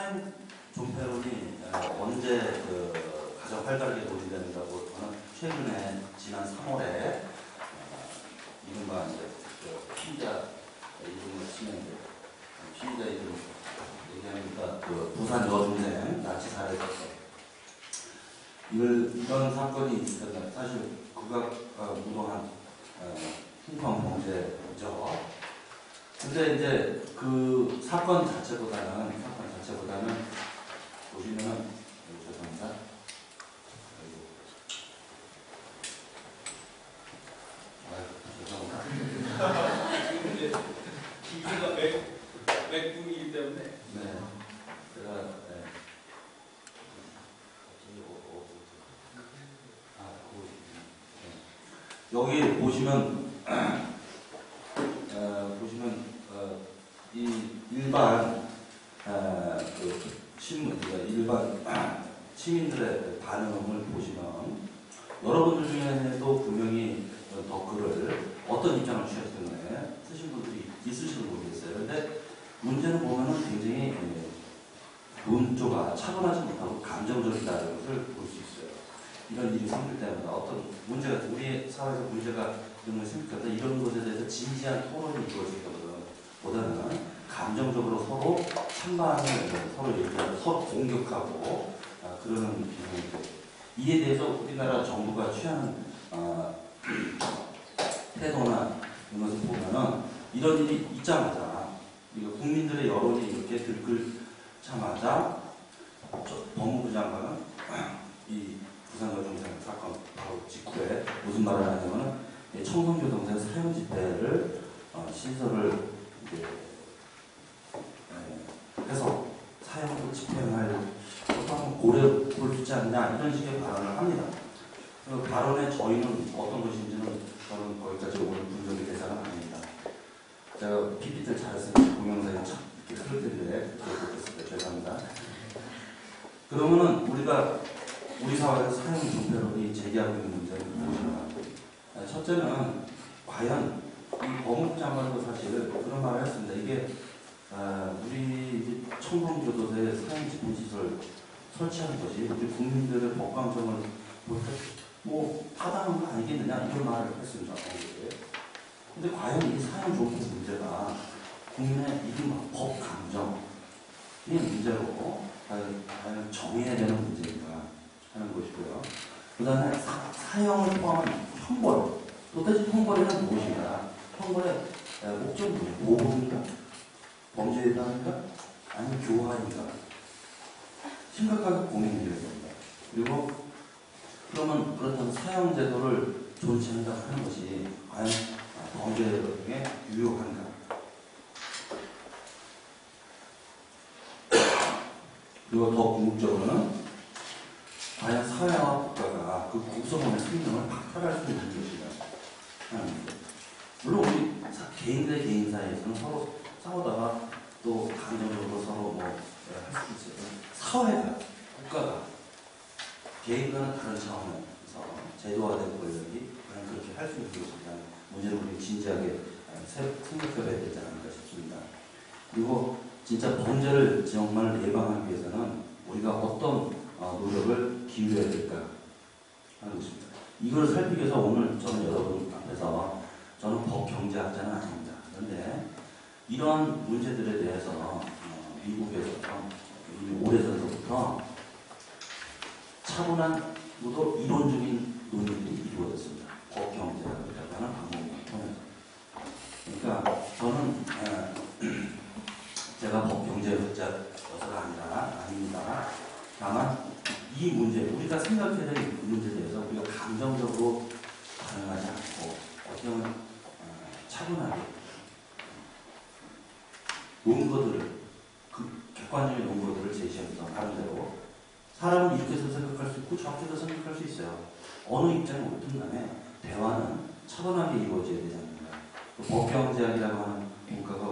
사형 존폐론이 언제 가장 활발하게 논의되는다고 저는 최근에 지난 3월에 이른바 이제 피의자 이름을 치면 피의자 이름 얘기하니까 부산 여중생 나치 살해 사건 이런 사건이 있었다. 사실 극악무도한 흉방 범죄죠. 근데 이제 그 사건 자체보다는 보시면은 죄송합니다. 죄송합니다. 지금 이제 기계가 맥북이기 때문에. 네. 제가 여기 보시면 이 일반 신문, 일반 시민들의 반응을 보시면 여러분들 중에도 분명히 댓글을 어떤 입장을 취하시는 거에 쓰신 분들이 있으실지 모르겠어요. 근데 문제는 보면은 굉장히 논조가 차분하지 못하고 감정적이다는 것을 볼 수 있어요. 이런 일이 생길 때마다 어떤 문제가, 우리 사회에서 문제가 이런 걸 생길 때 이런 것에 대해서 진지한 토론이 이루어지거든. 보다는 감정적으로 서로 찬반을 서로 얘기하고 서로 공격하고 그러는 비중이고, 이에 대해서 우리나라 정부가 취하는 태도나 이런 것을 보면은 이런 일이 있자마자 국민들의 여론이 이렇게 들끓자마자 법무부 장관은 이 부산 여중생 사건 바로 직후에 무슨 말을 하냐면은 청송교동생 사형 집회를 신설을 해서 사형도 집행할 것도 한번 고려해 볼 수 있지 않냐, 이런 식의 발언을 합니다. 그 발언의 저희는 어떤 것인지는 저는 거기까지 오늘 분석의 대상은 아닙니다. 제가 PPT를 잘했으니까 동영상이 참 이렇게 흐를 텐데 못했을 때 죄송합니다. 그러면은 우리 사회에서 사형 존폐론이 제기하고 있는 문제는 무엇인가? 첫째는 과연 이 법무부 장관도 사실 그런 말을 했습니다. 이게 우리 청송교도소에 사형 집행시설 설치하는 것이 우리 국민들의 법감정을 뭐 타당한 거 아니겠느냐, 이런 말을 했습니다. 근데 과연 이 사형 존폐 문제가 국민의 이른바 법감정의 문제로 과연 정해야 되는 문제인가 하는 것이고요. 그 다음에 사형을 포함한 형벌, 도대체 형벌에는 무엇인가? 형벌의 목적은 보호인가? 범죄 예방인가? 아니면 교화인가? 심각하게 고민해야 됩니다. 그리고 그러면 그렇다면 사형 제도를 존치한다고 하는 것이 과연 범죄 예방에 유효한가? 그리고 더 궁극적으로는 과연 사회와 국가가 그 구성원의 생명을 박탈할 수 있는 것이냐 하는 것. 물론 우리 개인 대 개인 사이에서는 서로 싸우다가 또 감정적으로 서로 뭐 할 수 있어요. 사회가, 국가가 개인과는 다른 차원에서 제도화된 권력이 과연 그렇게 할 수 있는 것이냐는 문제를 우리 진지하게 생각해봐야 되지 않을까 싶습니다. 그리고 진짜 범죄를 정말 예방하기 위해서는 우리가 어떤 노력을 기울여야 될까 하는 것입니다. 이걸 살피기 위해서 오늘 저는 여러분 앞에서, 저는 법경제학자는 아닙니다. 그런데 이러한 문제들에 대해서 미국에서 이미 오래전부터 차분한 또 이론적인 논의들이 이루어졌습니다. 법경제학이라고 하는 방법을 통해서. 그러니까 저는 제가 법경제학자여서가 아닙니다. 다만 이 문제, 우리가 생각해야 될 문제에 대해서 우리가 감정적으로 반응하지 않고 어떻게 보면 차분하게 논거들을, 객관적인 논거들을 제시해서 나름대로 사람은 이렇게도 생각할 수 있고 저렇게도 생각할 수 있어요. 어느 입장이 옳든 간에 대화는 차분하게 이루어져야 되지 않는가. 법경제학이라고 하는 문과가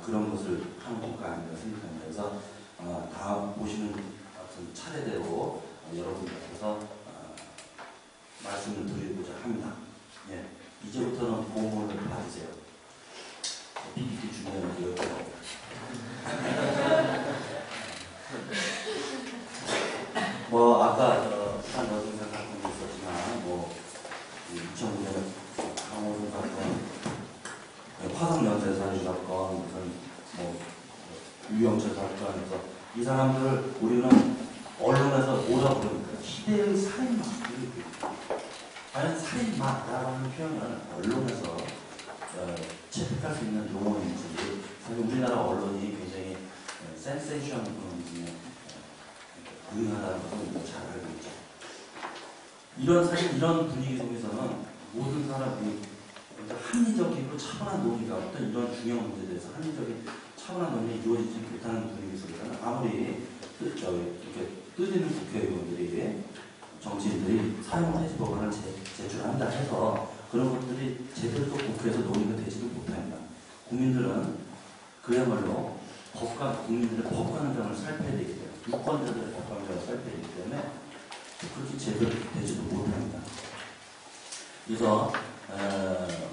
그런 것을 하는 문과 아닌가 생각합니다. 그래서 다음 보시는 차례대로 여러분들 앞에서 말씀을 드리고자 합니다. 예, 이제부터는 공문을 받으세요. PPT 중요한 기억이라고. 화성연쇄 살인 사건, 무슨 뭐 유영철 사건에서 이 사람들을 우리는 언론에서 뭐라 부릅니까? 시대의 살인마. 과연 살인마라는 표현을 언론에서 채택할 수 있는 용어인지, 사실 우리나라 언론이 굉장히 센세이션 유행하다는 것을 잘 알고 있죠. 이런 분위기 속에서는 모든 사람이 합리적이고 차분한 논의가 어떤 이런 중요한 문제에 대해서 합리적인 차분한 논의가 이루어지지 못하는 분위기 속에서는 아무리 이렇게 뜻있는 국회의원들이 정치인들이 사형 폐지 법안을 제출한다 해서 그런 것들이 제대로 또 국회에서 논의가 되지도 못합니다. 국민들은 그야말로 국민들의 법관장을 살펴야 되기 때문에, 유권자들의 법관장을 살펴야 되기 때문에 그렇게 제대로 되지도 못합니다. 그래서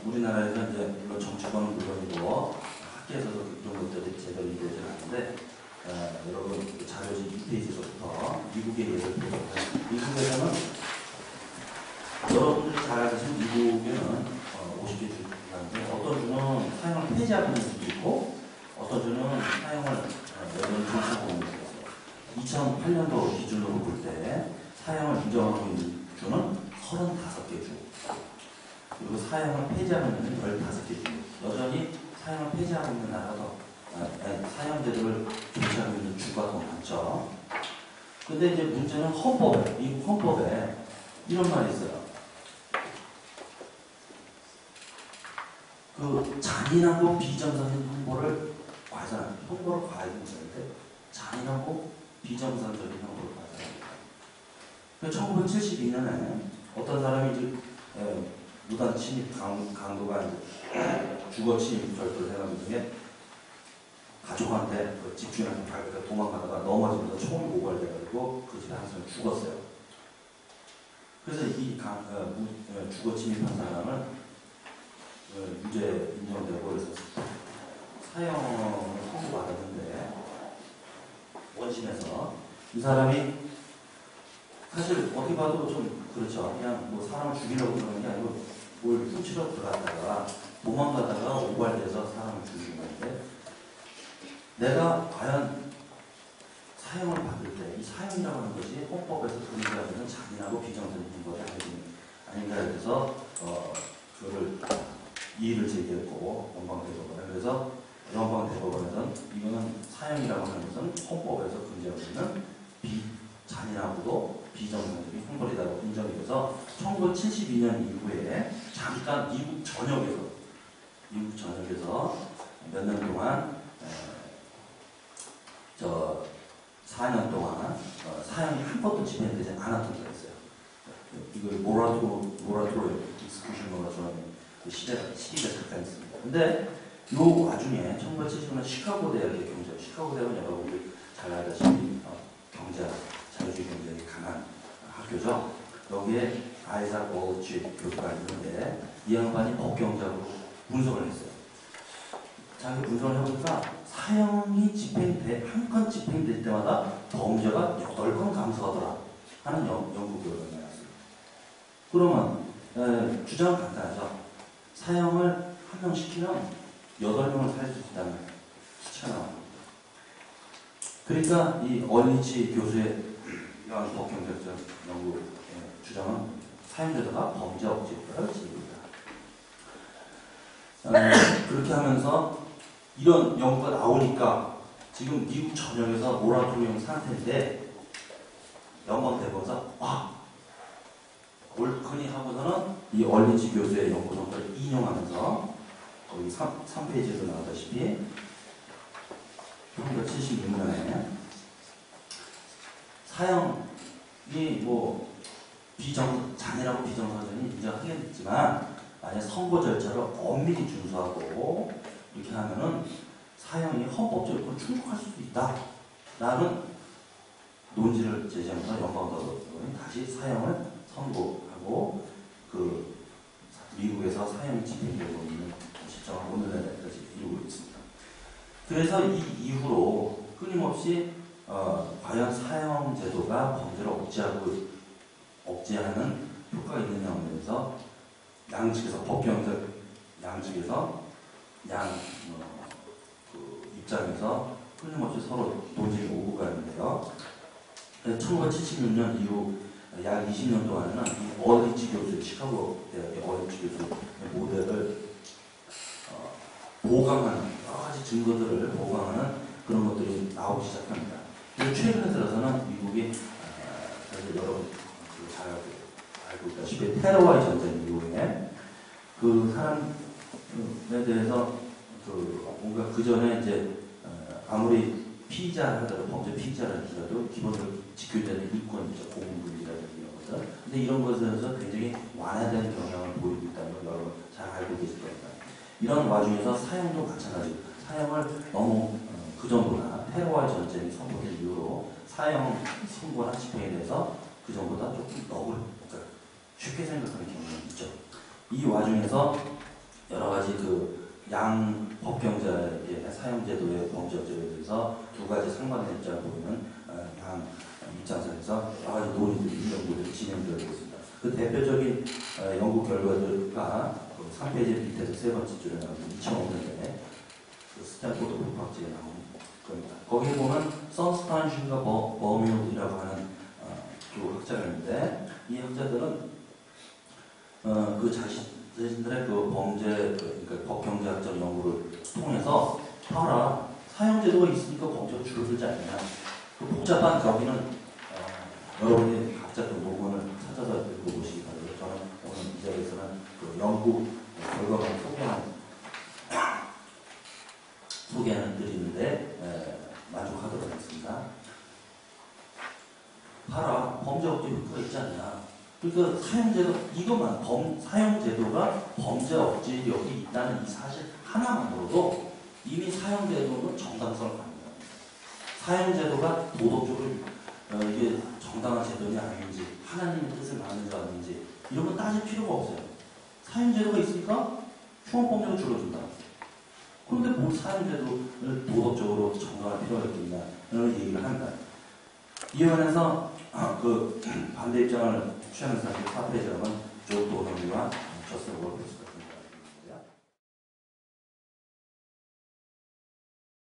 우리나라에서 이제 물론 정치권은 물론이고 학계에서도 이런 것들이 제대로 이루어지지 않는데 여러분 자료지 2페이지서부터 미국의 예를 보도록 하겠습니다. 미국에서는 여러분들이 잘 아시는 미국에는 50개 주인데 어떤 주는 사형을 폐지하고 있는 주도 있고 어떤 주는 사형을 여전히 존중하고 있는 주도 있어요. 2008년도 기준으로 볼 때 사형을 인정하고 있는 주는 35개 주, 그리고 사형을 폐지하고 있는 15개 주, 여전히 사형을 폐지하고 있는 나라가 사형제도를 존중하고 있는 주가 더 많죠. 근데 이제 문제는 미국 헌법에 이런 말이 있어요. 그 잔인하고 비정상적인 형벌을 과해하는데 잔인하고 비정상적인 형벌을 과해합니다. 1972년에 어떤 사람이 이제 무단 침입 강도가 주거 침입 절도를 해가지고 중에 가족한테 집주인한테 밟고 도망가다가 넘어지면서 총을 고갈돼가지고 그 집에 한 사람이 죽었어요. 그래서 이 주거 침입한 사람은 유죄 인정되고 그래서 사형을 선고받았는데 원심에서 이 사람이 사실 어떻게 봐도 좀 그렇죠. 그냥 뭐 사람을 죽이려고 그러는 게 아니고 뭘 훔치러 들어갔다가 도망가다가 오발돼서 사람을 죽이는 건데 내가 과연 사형을 받을 때 이 사형이라고 하는 것이 헌법에서 금지하고 있는 잔인하고 비정상적인 것이 아닌가 해서 그거를 이의를 제기했고 연방대법원에 그래서 연방대법원에서는 이거는 사형이라고 하는 것은 헌법에서 금지하고 있는 잔인하고도 비정상적인 형벌이라고 인정이 돼서 1972년 이후에 잠깐 미국 전역에서 몇 년 동안 4년 동안 사형이 한 번도 집행되지 않았던 적이 있어요. 이걸 모라토리엄, 익스큐션 모라토리엄 시기가 잠깐 있습니다. 근데 이 와중에 1970년 시카고 대학의 경제, 시카고 대학은 여러분들 잘 알다시피 경제, 자유주의 경제에 강한 학교죠. 여기에 아이작 월치 교수가 있는데 이 양반이 법경제로 분석을 했어요. 자기 분석을 해보니까 사형이 한 건 집행될 때마다 범죄가 8건 감소하더라 하는 연구 결과가 나왔습니다. 그러면 주장은 간단하죠. 사형을 한 명 시키면 8명을 살릴 수 있다는 수치가 나옵니다. 그러니까 이 얼리치 교수의 이러한 법경제적 연구 주장은 사형제도가 범죄 억제 효과를 지닙니다. 그렇게 하면서 이런 연구가 나오니까 지금 미국 전역에서 모라토리엄 상태인데 연방대법원에서 옳거니 하고서는 이 얼리치 교수의 연구 성과를 인용하면서 거기 3페이지에서 나왔다시피 1976년에 사형이 뭐 잔인하고 비정상적인 인정하겠지만 만약 선고 절차를 엄밀히 준수하고 이렇게 하면은 사형이 헌법적으로 충족할 수도 있다 라는 논지를 제시하면서 연방대법원이 다시 사형을 선고하고 그 미국에서 사형이 집행되고 있는 시점을 오늘날까지 이루고 있습니다. 그래서 이 이후로 끊임없이 과연 사형 제도가 범죄를 억제하는 효과가 있느냐에 대해서 양측에서 법경적 양측에서 양 그 입장에서 끊임없이 서로 논쟁이 오고 가는데요. 1976년 이후 약 20년 동안에는 이 얼리치 교수, 시카고 대학의 얼리치 교수 모델을 보강하는 여러 가지 증거들을 보강하는 그런 것들이 나오기 시작합니다. 그리고 최근에 들어서는 미국이 사실 여러분 잘 알고 있다시피 테러와의 전쟁 이후에 그 사람에 대해서 뭔가 그 전에 이제 아무리 피의자 하더라도 범죄 피의자라 할지라도 기본적으로 지켜져야 되는 인권이죠. 공공분리라든지 이런 것들. 근데 이런 것에 대해서 굉장히 완화된 경향을 보이고 있다는 걸 여러분 잘 알고 계실 겁니다. 이런 와중에서 사형도 마찬가지고 사형을 너무 그 전보다 테러와의 전쟁이 선포된 이후로 사형 선고나 집행에 대해서 그 전보다 조금 그러니까 쉽게 생각하는 경향이 있죠. 이 와중에서 여러 가지 그 양 법경자에게 사형제도의 범죄 억제에 대해서 두 가지 상반된 입장을 보이는 양 입장에서 여러 가지 논의들이 연구들이 진행되고 있습니다. 그 대표적인 연구 결과들과 3페이지 밑에서 세 번째 줄에 나오는 2005년에 그 스탠포드 법학제에 나온 겁니다. 거기에 보면 선스탄신과 버뮤드라고 하는 두 학자가 있는데 이 학자들은 그 자신들의 그 범죄 그러니까 법경제학적 연구를 통해서 봐라 사형제도가 있으니까 범죄가 줄어들지 않느냐 그 복잡한 저기는 여러분이 각자 그 논문을 찾아서 읽어보시기 바랍니다. 저는 오늘 이 자리에서는 그 연구 결과만 소개는 드리는데 만족하도록 하겠습니다. 봐라 범죄 억제 효과가 있지 않냐. 그러니까 사형제도 이것만 사형제도가 범죄 억제력이 있다는 이 사실 하나만으로도 이미 사형제도는 정당성을 갖는 겁니다. 사형제도가 도덕적으로 이게 정당한 제도냐 아닌지 하나님의 뜻을 맞는지 아닌지 이런 건 따질 필요가 없어요. 사형제도가 있으니까 흉악범죄가 줄어든다. 그런데 뭘 사형제도를 도덕적으로 정당할 필요가 있겠냐 이런 얘기를 한다. 이에 관해서 그 반대 입장을 취하는 사람들이 4페이지라면 조 도너리와 저스 월프스